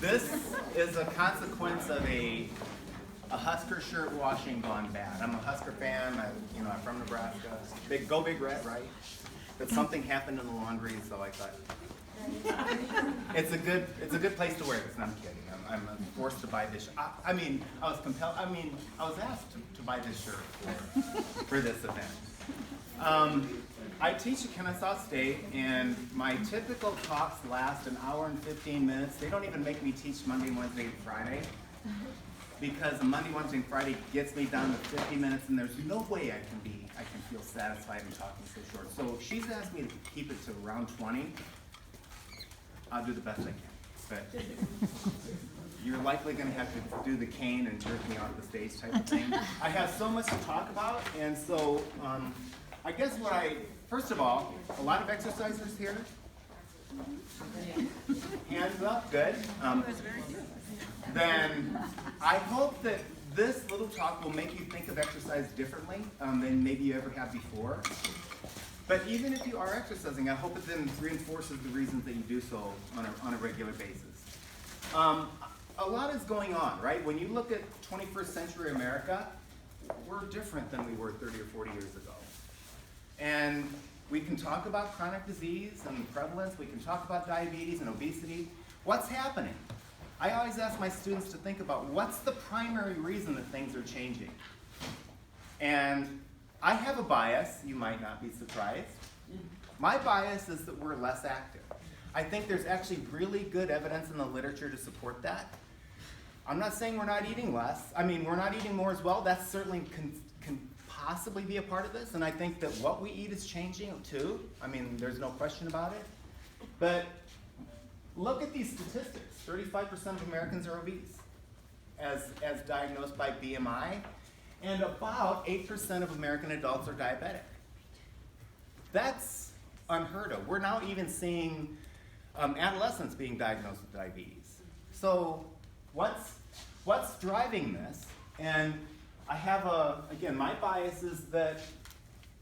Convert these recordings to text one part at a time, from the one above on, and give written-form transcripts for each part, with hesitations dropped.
This is a consequence of a Husker shirt washing gone bad. I'm a Husker fan. I'm from Nebraska. Go Big Red, right? But something happened in the laundry, so I thought it's a good place to wear this. And I'm kidding. I'm forced to buy this. I was compelled. I was asked to buy this shirt for this event. I teach at Kennesaw State, and my typical talks last an hour and 15 minutes. They don't even make me teach Monday, Wednesday, and Friday, because Monday, Wednesday, and Friday gets me down to 50 minutes, and there's no way I can feel satisfied in talking so short. So she's asked me to keep it to around 20. I'll do the best I can, but you're likely going to have to do the cane and jerk me off the stage type of thing. I have so much to talk about, and so I guess first of all, a lot of exercisers here. Hands up, good. Then I hope that this little talk will make you think of exercise differently than maybe you ever have before. But even if you are exercising, I hope it then reinforces the reasons that you do so on a regular basis. A lot is going on, right? When you look at 21st century America, we're different than we were 30 or 40 years ago. And we can talk about chronic disease and prevalence. We can talk about diabetes and obesity. What's happening? I always ask my students to think about what's the primary reason that things are changing. And I have a bias. You might not be surprised. My bias is that we're less active. I think there's actually really good evidence in the literature to support that. I'm not saying we're not eating less. We're not eating more as well. That certainly can possibly be a part of this, and I think that what we eat is changing too. There's no question about it. But look at these statistics. 35% of Americans are obese, as diagnosed by BMI, and about 8% of American adults are diabetic. That's unheard of. We're now even seeing adolescents being diagnosed with diabetes. So what's driving this? And I have again, my bias is that,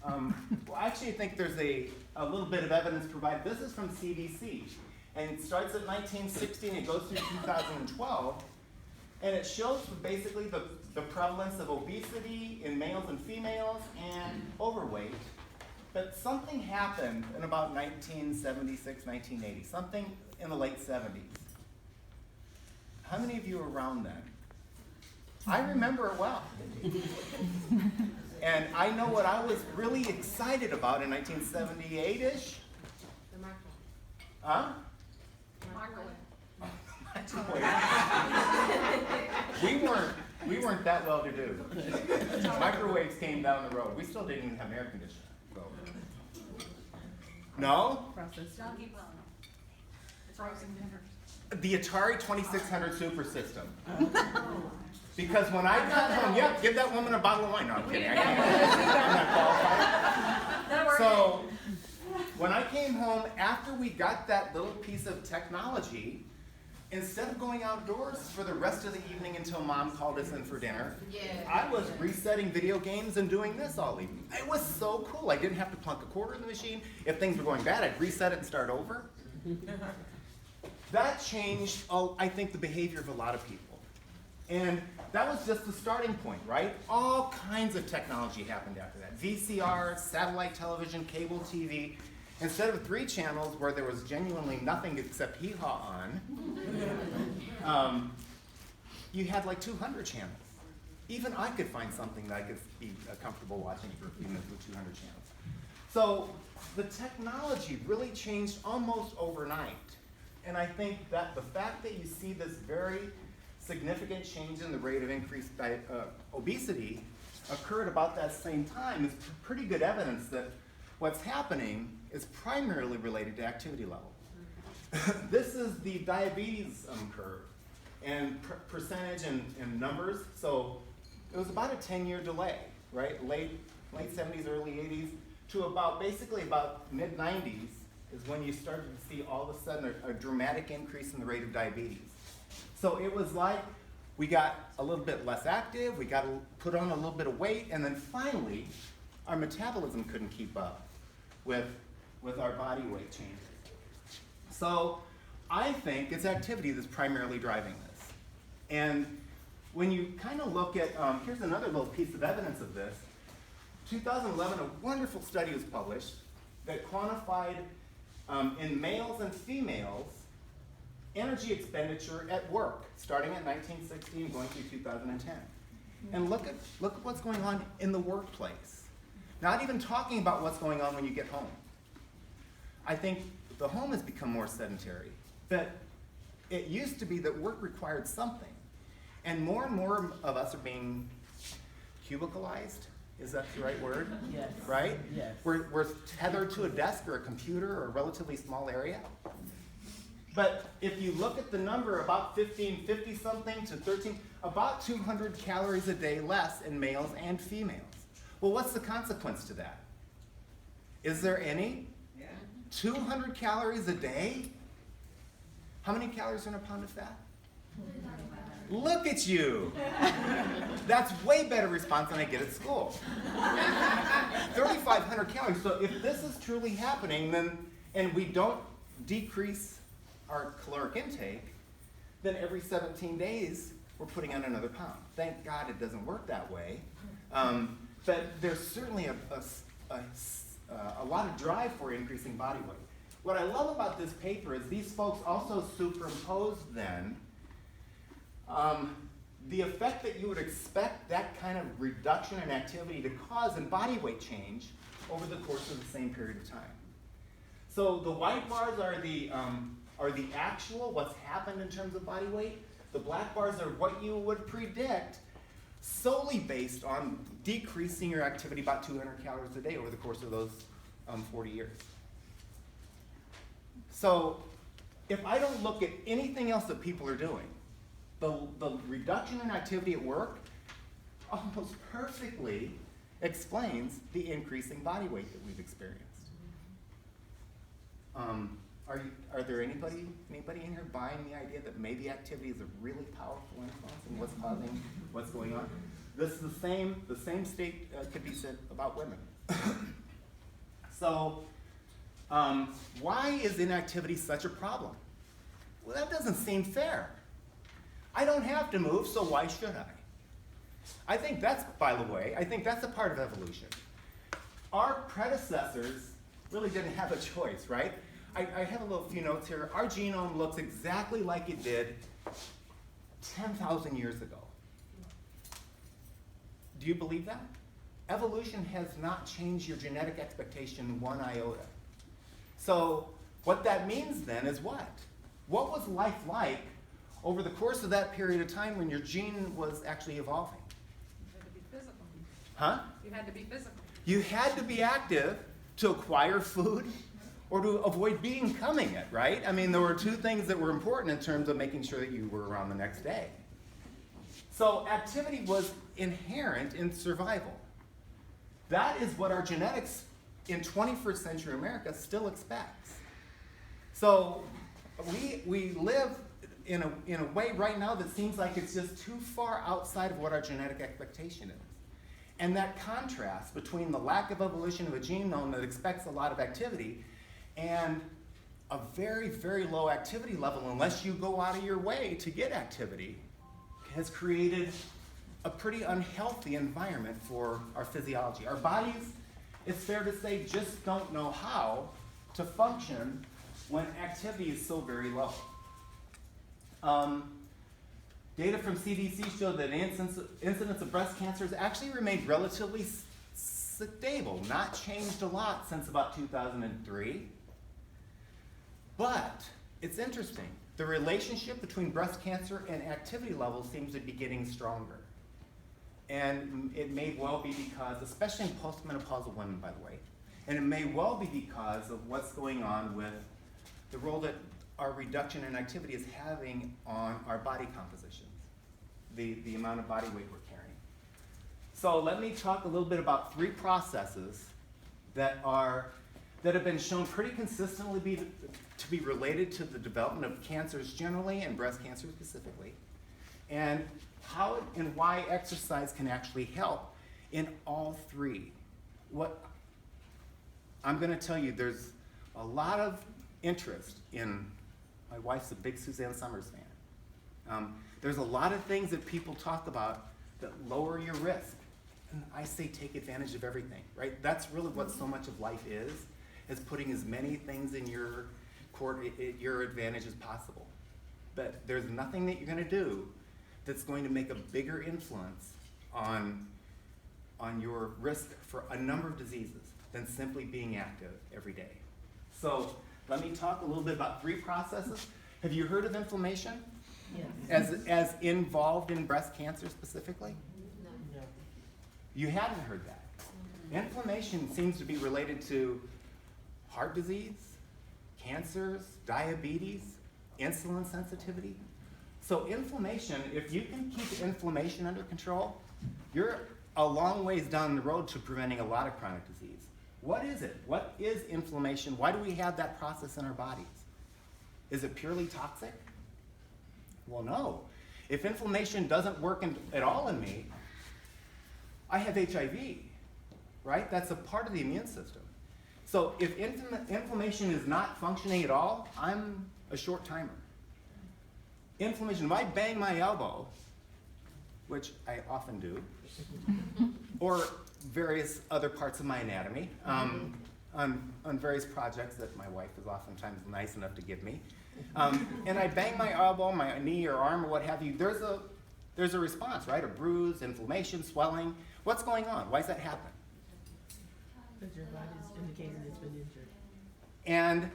I actually think there's a little bit of evidence provided. This is from CDC, and it starts at 1960 and it goes through 2012, and it shows basically the prevalence of obesity in males and females and overweight. But something happened in about 1976, 1980, something in the late 70s. How many of you were around then? I remember it well. And I know what I was really excited about in 1978-ish. The microwave. Huh? Microwave. We weren't that well to do. Microwaves came down the road. We still didn't even have air conditioning. So. No? The Atari 2600 Super System. Because when I got home, give that woman a bottle of wine. No, I'm kidding. I can't. I'm not qualified. So when I came home, after we got that little piece of technology, instead of going outdoors for the rest of the evening until Mom called us in for dinner, I was resetting video games and doing this all evening. It was so cool. I didn't have to plunk a quarter in the machine. If things were going bad, I'd reset it and start over. That changed, I think, the behavior of a lot of people. And that was just the starting point, right? All kinds of technology happened after that. VCR, satellite television, cable TV. Instead of 3 channels where there was genuinely nothing except hee-haw on, you had like 200 channels. Even I could find something that I could be comfortable watching for a few minutes with 200 channels. So the technology really changed almost overnight. And I think that the fact that you see this very significant change in the rate of increased obesity occurred about that same time is pretty good evidence that what's happening is primarily related to activity level. This is the diabetes curve and percentage and numbers. So it was about a 10-year delay, right? Late 70s, early 80s to basically about mid-90s is when you started to see all of a sudden a dramatic increase in the rate of diabetes. So it was like we got a little bit less active, we got to put on a little bit of weight, and then finally our metabolism couldn't keep up with our body weight changes. So I think it's activity that's primarily driving this. And when you kind of look at, here's another little piece of evidence of this. 2011, a wonderful study was published that quantified in males and females energy expenditure at work, starting at 1960 and going through 2010. And look at what's going on in the workplace. Not even talking about what's going on when you get home. I think the home has become more sedentary. But it used to be that work required something. And more of us are being cubicalized. Is that the right word? Yes. Right? Yes. We're tethered to a desk or a computer or a relatively small area. But if you look at the number, about 50 something to 13, about 200 calories a day less in males and females. Well, what's the consequence to that? Is there any? Yeah. 200 calories a day? How many calories are in a pound of fat? Look at you. That's way better response than I get at school. 3,500 calories. So if this is truly happening, then, and we don't decrease our caloric intake, then every 17 days we're putting on another pound. Thank God it doesn't work that way. But there's certainly a lot of drive for increasing body weight. What I love about this paper is these folks also superimposed then the effect that you would expect that kind of reduction in activity to cause in body weight change over the course of the same period of time. So the white bars are the actual, what's happened in terms of body weight. The black bars are what you would predict solely based on decreasing your activity about 200 calories a day over the course of those 40 years. So if I don't look at anything else that people are doing, the reduction in activity at work almost perfectly explains the increasing body weight that we've experienced. Are there anybody in here buying the idea that maybe activity is a really powerful influence in what's causing what's going on? This is the same state could be said about women. So, why is inactivity such a problem? Well, that doesn't seem fair. I don't have to move, so why should I? I think that's, by the way, I think that's a part of evolution. Our predecessors really didn't have a choice, right? I have a little few notes here. Our genome looks exactly like it did 10,000 years ago. Do you believe that? Evolution has not changed your genetic expectation one iota. So what that means then is what? What was life like over the course of that period of time when your gene was actually evolving? You had to be physical. Huh? You had to be physical. You had to be active to acquire food or to avoid becoming it, right? I mean, there were two things that were important in terms of making sure that you were around the next day. So activity was inherent in survival. That is what our genetics in 21st century America still expects. So we live in a way right now that seems like it's just too far outside of what our genetic expectation is. And that contrast between the lack of evolution of a genome that expects a lot of activity and a very, very low activity level, unless you go out of your way to get activity, has created a pretty unhealthy environment for our physiology. Our bodies, it's fair to say, just don't know how to function when activity is so very low. Data from CDC show that incidence of breast cancer has actually remained relatively stable, not changed a lot since about 2003. But it's interesting. The relationship between breast cancer and activity levels seems to be getting stronger. And it may well be because, especially in postmenopausal women, by the way, and it may well be because of what's going on with the role that our reduction in activity is having on our body compositions, the amount of body weight we're carrying. So let me talk a little bit about three processes that have been shown pretty consistently to be related to the development of cancers generally and breast cancer specifically, and how and why exercise can actually help in all three. What I'm going to tell you, there's a lot of interest in My wife's a big Suzanne Summers fan. There's a lot of things that people talk about that lower your risk. And I say take advantage of everything, right? That's really what so much of life is putting as many things in your court, your advantage as possible. But there's nothing that you're gonna do that's going to make a bigger influence on your risk for a number of diseases than simply being active every day. So let me talk a little bit about 3 processes. Have you heard of inflammation? Yes. As involved in breast cancer specifically? No. You hadn't heard that. Inflammation seems to be related to heart disease, cancers, diabetes, insulin sensitivity. So inflammation, if you can keep inflammation under control, you're a long ways down the road to preventing a lot of chronic disease. What is it? What is inflammation? Why do we have that process in our bodies? Is it purely toxic? Well, no. If inflammation doesn't work at all in me, I have HIV, right? That's a part of the immune system. So if inflammation is not functioning at all, I'm a short timer. Inflammation, if I bang my elbow, which I often do, or various other parts of my anatomy, on various projects that my wife is oftentimes nice enough to give me, and I bang my elbow, my knee or arm or what have you, there's a response, right? A bruise, inflammation, swelling. What's going on? Why does that happen? Because your body is indicating it's been injured. And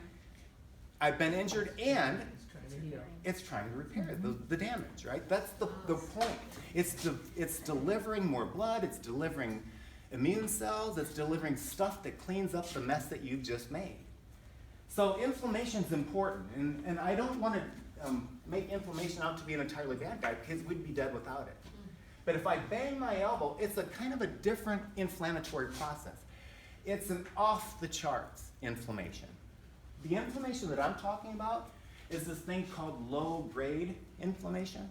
I've been injured and It's trying to heal. it's trying to repair the damage, right? That's the point. It's delivering more blood, it's delivering immune cells, it's delivering stuff that cleans up the mess that you've just made. So inflammation's important, and I don't want to make inflammation out to be an entirely bad guy because we'd be dead without it. But if I bang my elbow, it's a kind of a different inflammatory process. It's an off-the-charts inflammation. The inflammation that I'm talking about is this thing called low-grade inflammation.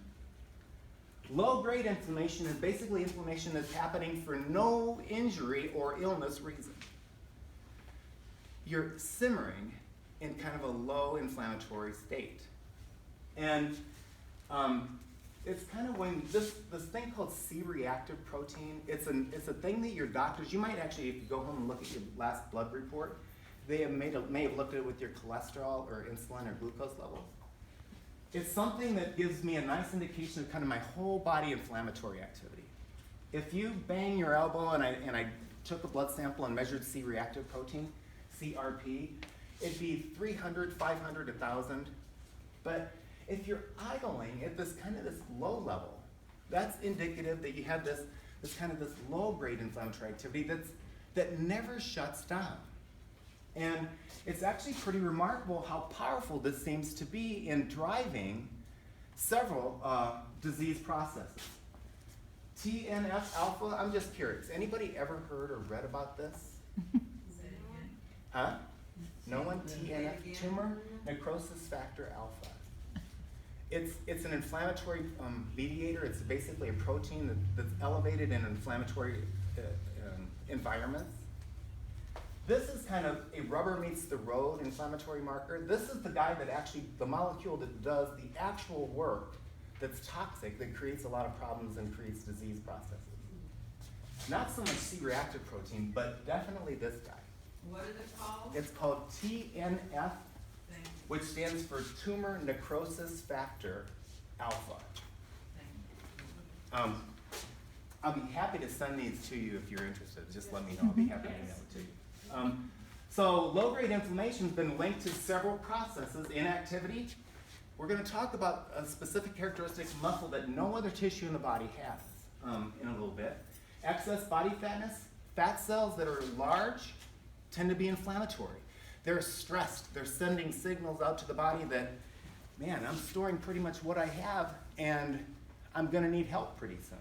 Low-grade inflammation is basically inflammation that's happening for no injury or illness reason. You're simmering in kind of a low inflammatory state. And it's kind of when this thing called C-reactive protein, it's a thing that your doctors, you might actually, if you go home and look at your last blood report, they may have looked at it with your cholesterol or insulin or glucose levels. It's something that gives me a nice indication of kind of my whole body inflammatory activity. If you bang your elbow and I took a blood sample and measured C-reactive protein, CRP, it'd be 300, 500, 1,000. But if you're idling at this low level, that's indicative that you have this low-grade inflammatory activity that never shuts down. And it's actually pretty remarkable how powerful this seems to be in driving several disease processes. TNF-alpha, I'm just curious, anybody ever heard or read about this? Huh? No one? TNF, tumor necrosis factor alpha. It's an inflammatory mediator. It's basically a protein that's elevated in inflammatory environments. This is kind of a rubber meets the road inflammatory marker. This is the guy that actually, the molecule that does the actual work that's toxic, that creates a lot of problems and creates disease processes. Not so much C-reactive protein, but definitely this guy. What is it called? It's called TNF, which stands for tumor necrosis factor alpha. I'll be happy to send these to you if you're interested. Just let me know. I'll be happy to email it to you. So low-grade inflammation has been linked to several processes. Inactivity. We're going to talk about a specific characteristic muscle that no other tissue in the body has in a little bit. Excess body fatness. Fat cells that are large tend to be inflammatory. They're stressed. They're sending signals out to the body that, man, I'm storing pretty much what I have, and I'm going to need help pretty soon.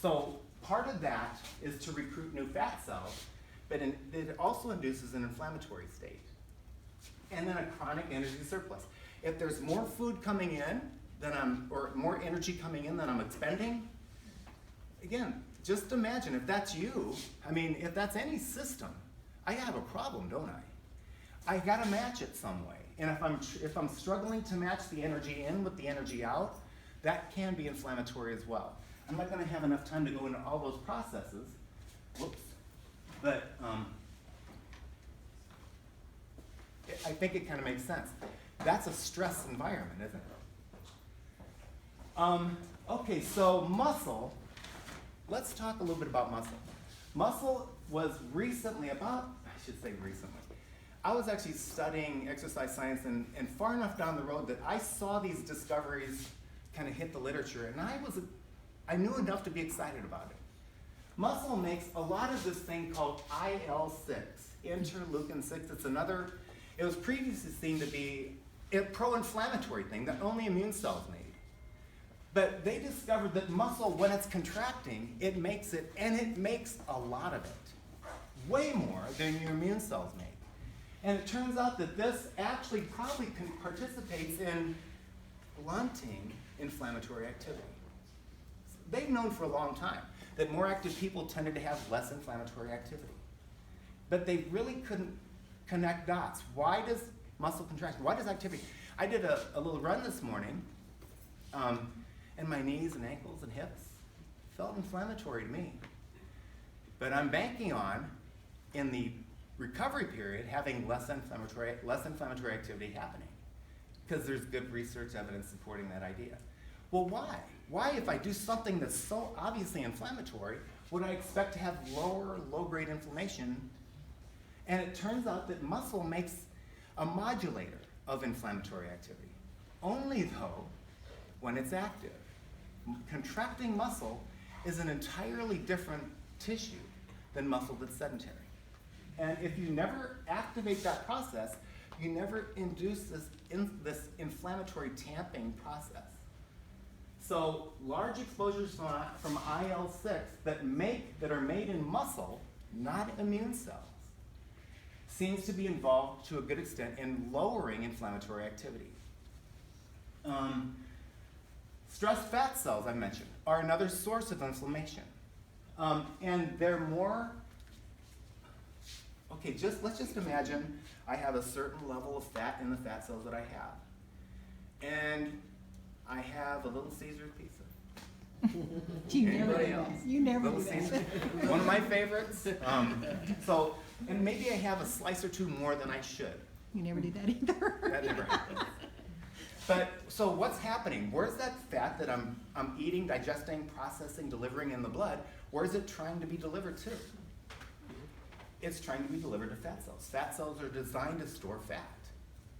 So part of that is to recruit new fat cells, but it also induces an inflammatory state. And then a chronic energy surplus. If there's more food coming in or more energy coming in than I'm expending, again, just imagine if that's you, if that's any system, I have a problem, don't I? I gotta match it some way. And if I'm struggling to match the energy in with the energy out, that can be inflammatory as well. I'm not going to have enough time to go into all those processes. Whoops. But I think it kind of makes sense. That's a stress environment, isn't it? Okay, so muscle. Let's talk a little bit about muscle. Muscle was recently, I was actually studying exercise science and far enough down the road that I saw these discoveries kind of hit the literature, and I knew enough to be excited about it. Muscle makes a lot of this thing called IL-6, interleukin-6. It was previously seen to be a pro-inflammatory thing that only immune cells made. But they discovered that muscle, when it's contracting, it makes it, and it makes a lot of it. Way more than your immune cells make. And it turns out that this actually probably participates in blunting inflammatory activity. They've known for a long time that more active people tended to have less inflammatory activity. But they really couldn't connect dots. Why does muscle contract? Why does activity? I did a little run this morning, and my knees and ankles and hips felt inflammatory to me. But I'm banking on, in the recovery period, having less inflammatory activity happening, because there's good research evidence supporting that idea. Well, why? Why, if I do something that's so obviously inflammatory, would I expect to have low-grade inflammation? And it turns out that muscle makes a modulator of inflammatory activity. Only, though, when it's active. Contracting muscle is an entirely different tissue than muscle that's sedentary. And if you never activate that process, you never induce this inflammatory tamping process. So large exposures from IL-6 that are made in muscle, not immune cells, seems to be involved to a good extent in lowering inflammatory activity. Stressed fat cells, I mentioned, are another source of inflammation. And they're more, okay, let's just imagine I have a certain level of fat in the fat cells that I have. And I have a Little Caesars pizza. Anybody else? You never Little do that. Caesars? One of my favorites. And maybe I have a slice or two more than I should. You never do that either. That never happens. But so what's happening? Where's that fat that I'm eating, digesting, processing, delivering in the blood? Where is it trying to be delivered to? It's trying to be delivered to fat cells. Fat cells are designed to store fat.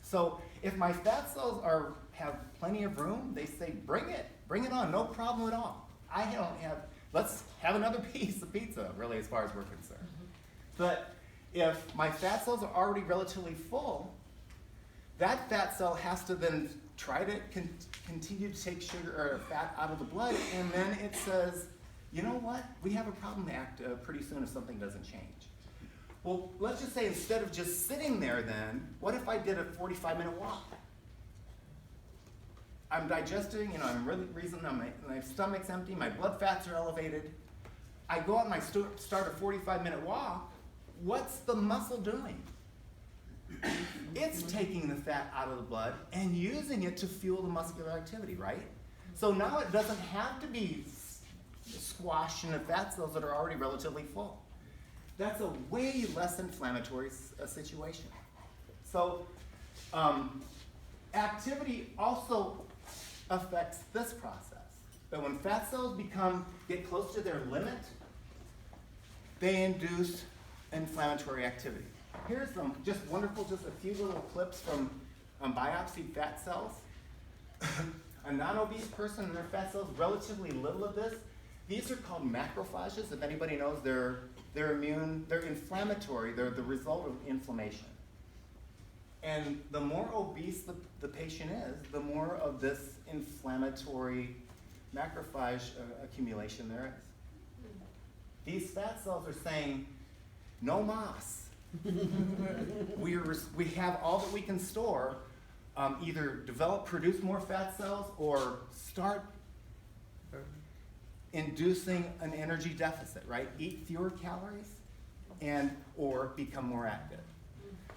So if my fat cells have plenty of room, they say, bring it on, no problem at all. Let's have another piece of pizza, really, as far as we're concerned. But if my fat cells are already relatively full, that fat cell has to then try to continue to take sugar or fat out of the blood, and then it says, you know what, we have a problem pretty soon if something doesn't change. Well, let's just say instead of just sitting there then, what if I did a 45-minute walk? I'm digesting, I'm really reasoning, my stomach's empty, my blood fats are elevated. I go out and I start a 45-minute walk. What's the muscle doing? It's taking the fat out of the blood and using it to fuel the muscular activity, right? So now it doesn't have to be squashed into fat cells that are already relatively full. That's a way less inflammatory situation. So activity also affects this process. But when fat cells get close to their limit, they induce inflammatory activity. Here's some just a few little clips from biopsied fat cells. A non-obese person and their fat cells, relatively little of this. These are called macrophages. If anybody knows, they're inflammatory. They're the result of inflammation. And the more obese the patient is, the more of this inflammatory macrophage accumulation there is. These fat cells are saying, no mas. We have all that we can store. Either produce more fat cells, or start inducing an energy deficit, right? Eat fewer calories or become more active.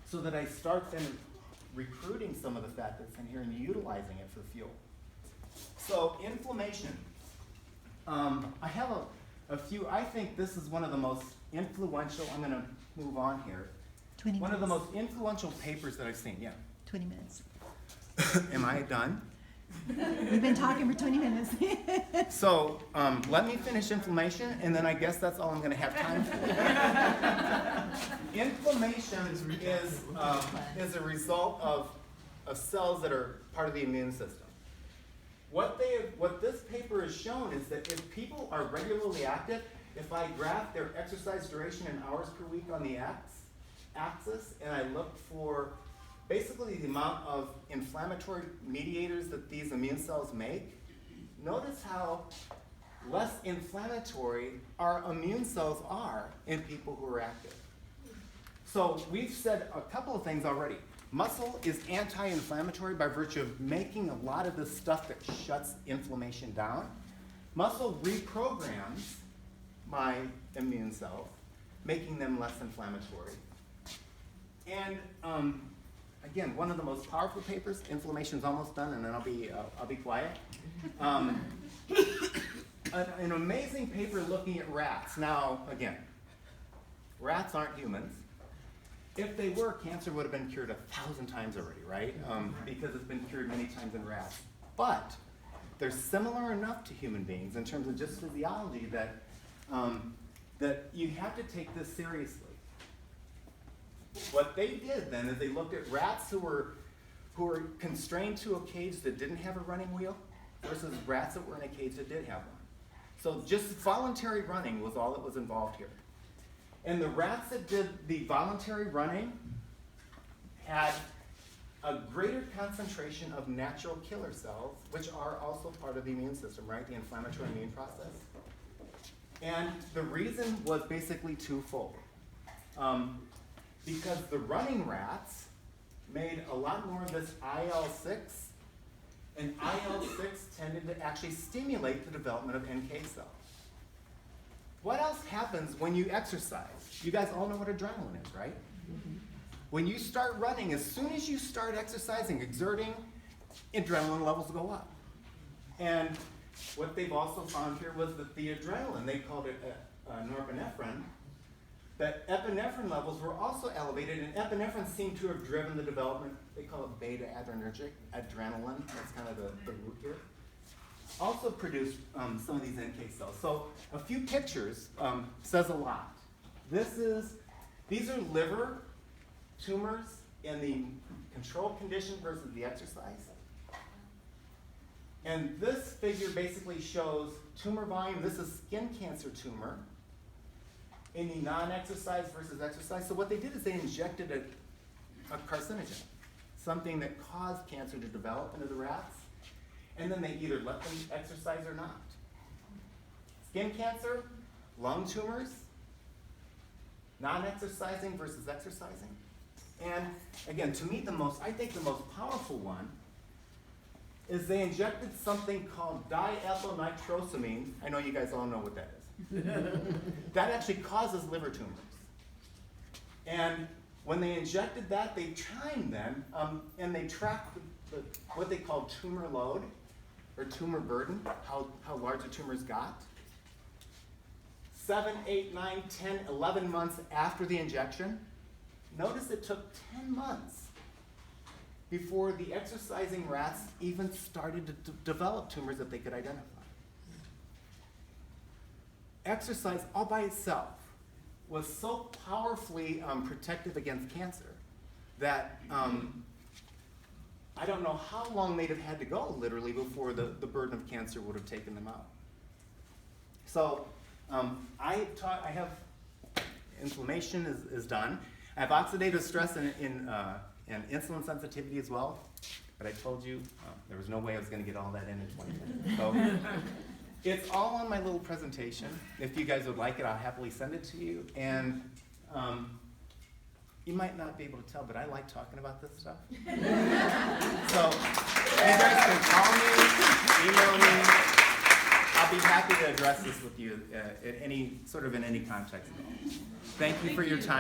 So that I start then recruiting some of the fat that's in here and utilizing it for fuel. So inflammation. I have a few, I think this is one of the most influential, I'm gonna move on here. 20 One of the minutes. most influential papers that I've seen, yeah. 20 minutes. Am I done? We've been talking for 20 minutes. So, let me finish inflammation, and then I guess that's all I'm gonna have time for. Inflammation is a result of cells that are part of the immune system. What this paper has shown is that if people are regularly active, if I graph their exercise duration in hours per week on the axis, and I look for basically the amount of inflammatory mediators that these immune cells make, notice how less inflammatory our immune cells are in people who are active. So we've said a couple of things already. Muscle is anti-inflammatory by virtue of making a lot of the stuff that shuts inflammation down. Muscle reprograms my immune cells, making them less inflammatory. And again, one of the most powerful papers, inflammation's almost done, and then I'll be quiet. An amazing paper looking at rats. Now, again, rats aren't humans. If they were, cancer would have been cured 1,000 times already, right? Because it's been cured many times in rats. But they're similar enough to human beings in terms of just physiology that that you have to take this seriously. What they did then is they looked at rats who were constrained to a cage that didn't have a running wheel versus rats that were in a cage that did have one. So just voluntary running was all that was involved here. And the rats that did the voluntary running had a greater concentration of natural killer cells, which are also part of the immune system, right? The inflammatory immune process. And the reason was basically twofold. Because the running rats made a lot more of this IL-6, and IL-6 tended to actually stimulate the development of NK cells. What else happens when you exercise? You guys all know what adrenaline is, right? When you start running, as soon as you start exercising, exerting, adrenaline levels go up. And what they've also found here was that the adrenaline, they called it norepinephrine, that epinephrine levels were also elevated, and epinephrine seemed to have driven the development, they call it beta adrenergic adrenaline, that's kind of the root here. Also produced some of these NK cells. So a few pictures says a lot. These are liver tumors in the control condition versus the exercise. And this figure basically shows tumor volume. This is skin cancer tumor in the non-exercise versus exercise. So what they did is they injected a carcinogen, something that caused cancer to develop into the rats, and then they either let them exercise or not. Skin cancer, lung tumors, non-exercising versus exercising. And again, to me I think the most powerful one is they injected something called diethylnitrosamine. I know you guys all know what that is. That actually causes liver tumors. And when they injected that, they timed them, and they tracked what they call tumor load, or tumor burden, how large the tumors got. 7, 8, 9, 10, 11 months after the injection. Notice it took 10 months before the exercising rats even started to develop tumors that they could identify. Exercise all by itself was so powerfully protective against cancer that I don't know how long they'd have had to go, literally, before the burden of cancer would have taken them out. So I have inflammation is done. I have oxidative stress and insulin sensitivity as well. But I told you there was no way I was going to get all that in 20 minutes. So it's all on my little presentation. If you guys would like it, I'll happily send it to you. And you might not be able to tell, but I like talking about this stuff. So you guys can call me, email me. I'll be happy to address this with you in any context at all. Thank you for your time.